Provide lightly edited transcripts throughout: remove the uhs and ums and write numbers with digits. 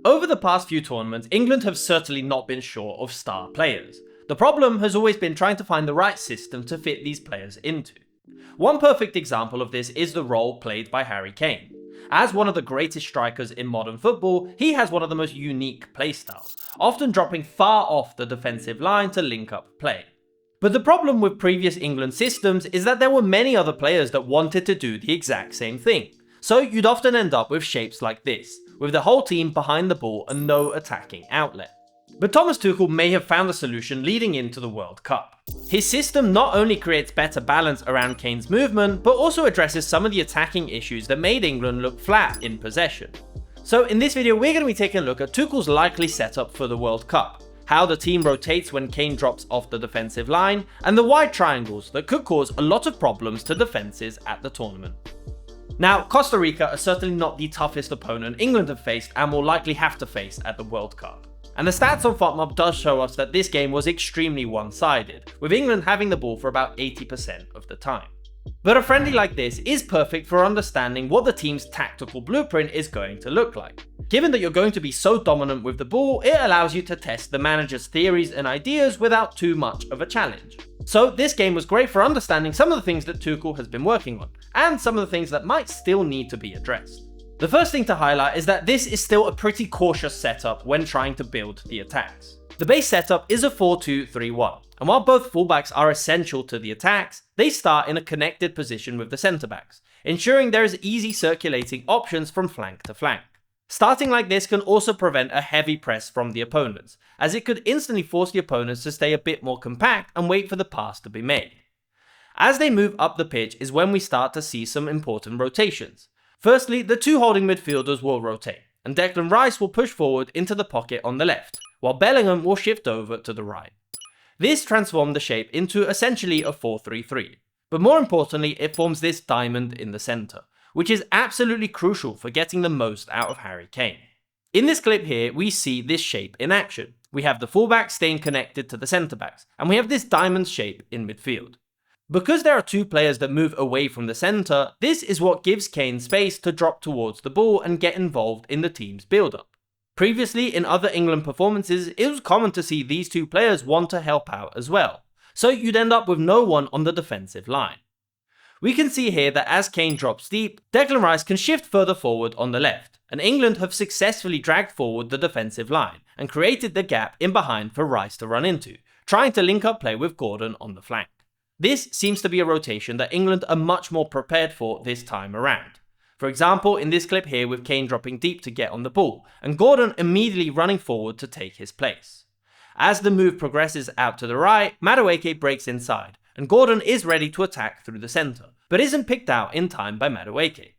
Over the past few tournaments, England have certainly not been short of star players. The problem has always been trying to find the right system to fit these players into. One perfect example of this is the role played by Harry Kane. As one of the greatest strikers in modern football, he has one of the most unique playstyles, often dropping far off the defensive line to link up play. But the problem with previous England systems is that there were many other players that wanted to do the exact same thing, so you'd often end up with shapes like this, with the whole team behind the ball and no attacking outlet. But Thomas Tuchel may have found a solution leading into the World Cup. His system not only creates better balance around Kane's movement, but also addresses some of the attacking issues that made England look flat in possession. So in this video, we're going to be taking a look at Tuchel's likely setup for the World Cup, how the team rotates when Kane drops off the defensive line, and the wide triangles that could cause a lot of problems to defenses at the tournament. Now, Costa Rica are certainly not the toughest opponent England have faced and will likely have to face at the World Cup. And the stats on FOTMob does show us that this game was extremely one-sided, with England having the ball for about 80% of the time. But a friendly like this is perfect for understanding what the team's tactical blueprint is going to look like. Given that you're going to be so dominant with the ball, it allows you to test the manager's theories and ideas without too much of a challenge. So this game was great for understanding some of the things that Tuchel has been working on, and some of the things that might still need to be addressed. The first thing to highlight is that this is still a pretty cautious setup when trying to build the attacks. The base setup is a 4-2-3-1, and while both fullbacks are essential to the attacks, they start in a connected position with the centre-backs, ensuring there is easy circulating options from flank to flank. Starting like this can also prevent a heavy press from the opponents, as it could instantly force the opponents to stay a bit more compact and wait for the pass to be made. As they move up the pitch is when we start to see some important rotations. Firstly, the two holding midfielders will rotate, and Declan Rice will push forward into the pocket on the left, while Bellingham will shift over to the right. This transformed the shape into essentially a 4-3-3, but more importantly it forms this diamond in the centre, which is absolutely crucial for getting the most out of Harry Kane. In this clip here we see this shape in action. We have the fullbacks staying connected to the centre-backs, and we have this diamond shape in midfield. Because there are two players that move away from the centre, this is what gives Kane space to drop towards the ball and get involved in the team's build-up. Previously, in other England performances, it was common to see these two players want to help out as well, so you'd end up with no one on the defensive line. We can see here that as Kane drops deep, Declan Rice can shift further forward on the left, and England have successfully dragged forward the defensive line and created the gap in behind for Rice to run into, trying to link up play with Gordon on the flank. This seems to be a rotation that England are much more prepared for this time around. For example, in this clip here with Kane dropping deep to get on the ball, and Gordon immediately running forward to take his place. As the move progresses out to the right, Madueke breaks inside, and Gordon is ready to attack through the centre, but isn't picked out in time by Madueke.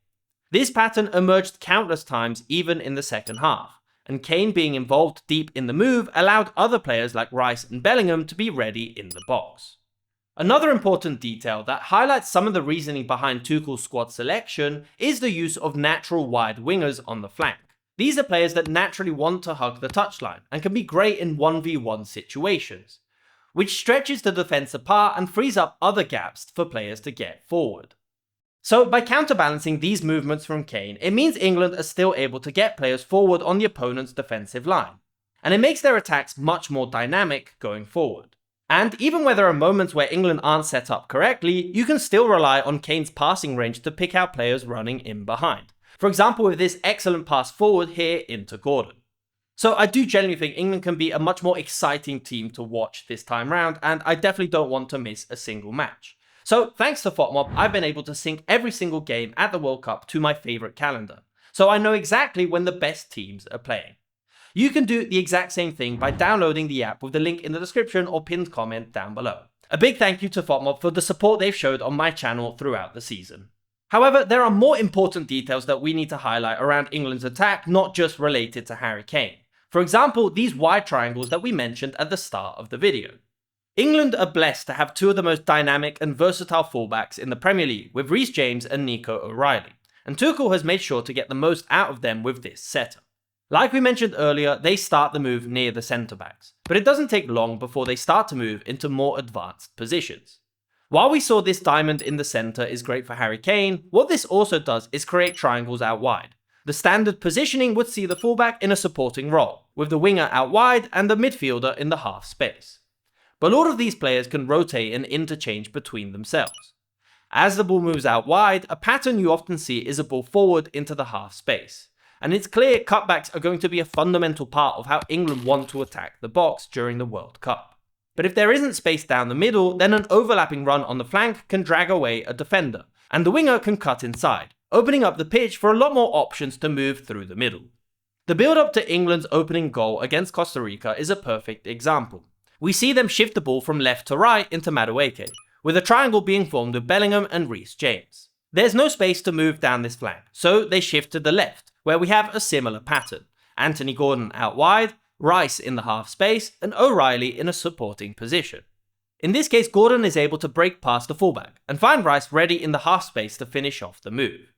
This pattern emerged countless times even in the second half, and Kane being involved deep in the move allowed other players like Rice and Bellingham to be ready in the box. Another important detail that highlights some of the reasoning behind Tuchel's squad selection is the use of natural wide wingers on the flank. These are players that naturally want to hug the touchline and can be great in 1v1 situations, which stretches the defence apart and frees up other gaps for players to get forward. So by counterbalancing these movements from Kane, it means England are still able to get players forward on the opponent's defensive line, and it makes their attacks much more dynamic going forward. And even where there are moments where England aren't set up correctly, you can still rely on Kane's passing range to pick out players running in behind. For example, with this excellent pass forward here into Gordon. So I do genuinely think England can be a much more exciting team to watch this time round, and I definitely don't want to miss a single match. So thanks to FOTMob, I've been able to sync every single game at the World Cup to my favourite calendar, so I know exactly when the best teams are playing. You can do the exact same thing by downloading the app with the link in the description or pinned comment down below. A big thank you to FOTMob for the support they've showed on my channel throughout the season. However, there are more important details that we need to highlight around England's attack, not just related to Harry Kane. For example, these wide triangles that we mentioned at the start of the video. England are blessed to have two of the most dynamic and versatile fullbacks in the Premier League with Reece James and Nico O'Reilly, and Tuchel has made sure to get the most out of them with this setup. Like we mentioned earlier, they start the move near the centre-backs, but it doesn't take long before they start to move into more advanced positions. While we saw this diamond in the centre is great for Harry Kane, what this also does is create triangles out wide. The standard positioning would see the fullback in a supporting role, with the winger out wide and the midfielder in the half space. But all of these players can rotate and interchange between themselves. As the ball moves out wide, a pattern you often see is a ball forward into the half space. And it's clear cutbacks are going to be a fundamental part of how England want to attack the box during the World Cup. But if there isn't space down the middle, then an overlapping run on the flank can drag away a defender, and the winger can cut inside, opening up the pitch for a lot more options to move through the middle. The build-up to England's opening goal against Costa Rica is a perfect example. We see them shift the ball from left to right into Madueke, with a triangle being formed with Bellingham and Reece James. There's no space to move down this flank, so they shift to the left, where we have a similar pattern. Anthony Gordon out wide, Rice in the half space, and O'Reilly in a supporting position. In this case, Gordon is able to break past the fullback and find Rice ready in the half space to finish off the move.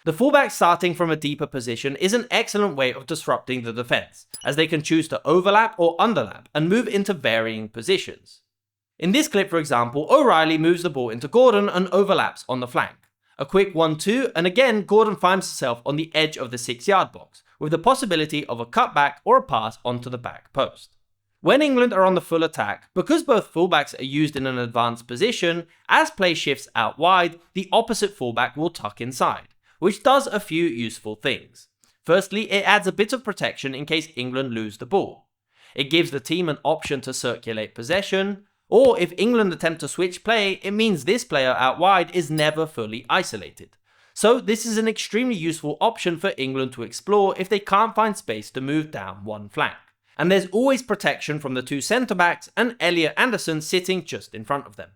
The fullback starting from a deeper position is an excellent way of disrupting the defense, as they can choose to overlap or underlap and move into varying positions. In this clip, for example, O'Reilly moves the ball into Gordon and overlaps on the flank. A quick 1-2, and again Gordon finds himself on the edge of the 6-yard box, with the possibility of a cutback or a pass onto the back post. When England are on the full attack, because both fullbacks are used in an advanced position, as play shifts out wide, the opposite fullback will tuck inside, which does a few useful things. Firstly, it adds a bit of protection in case England lose the ball. It gives the team an option to circulate possession, or if England attempt to switch play, it means this player out wide is never fully isolated. So this is an extremely useful option for England to explore if they can't find space to move down one flank. And there's always protection from the two centre-backs and Elliot Anderson sitting just in front of them.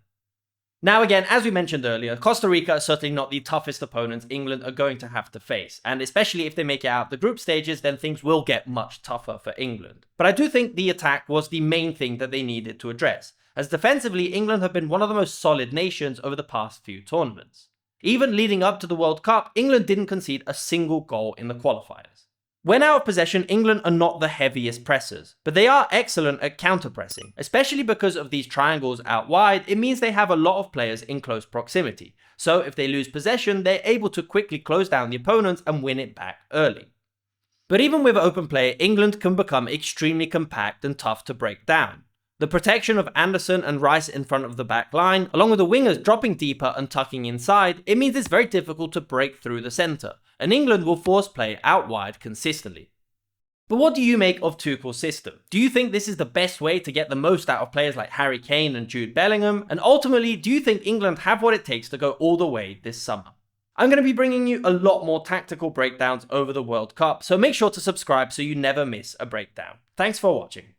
Now again, as we mentioned earlier, Costa Rica are certainly not the toughest opponents England are going to have to face, and especially if they make it out the group stages, then things will get much tougher for England. But I do think the attack was the main thing that they needed to address, as defensively England have been one of the most solid nations over the past few tournaments. Even leading up to the World Cup, England didn't concede a single goal in the qualifiers. When out of possession, England are not the heaviest pressers, but they are excellent at counter-pressing, especially because of these triangles out wide. It means they have a lot of players in close proximity, so if they lose possession, they're able to quickly close down the opponents and win it back early. But even with open play, England can become extremely compact and tough to break down. The protection of Anderson and Rice in front of the back line, along with the wingers dropping deeper and tucking inside, it means it's very difficult to break through the centre, and England will force play out wide consistently. But what do you make of Tuchel's system? Do you think this is the best way to get the most out of players like Harry Kane and Jude Bellingham? And ultimately, do you think England have what it takes to go all the way this summer? I'm going to be bringing you a lot more tactical breakdowns over the World Cup, so make sure to subscribe so you never miss a breakdown. Thanks for watching.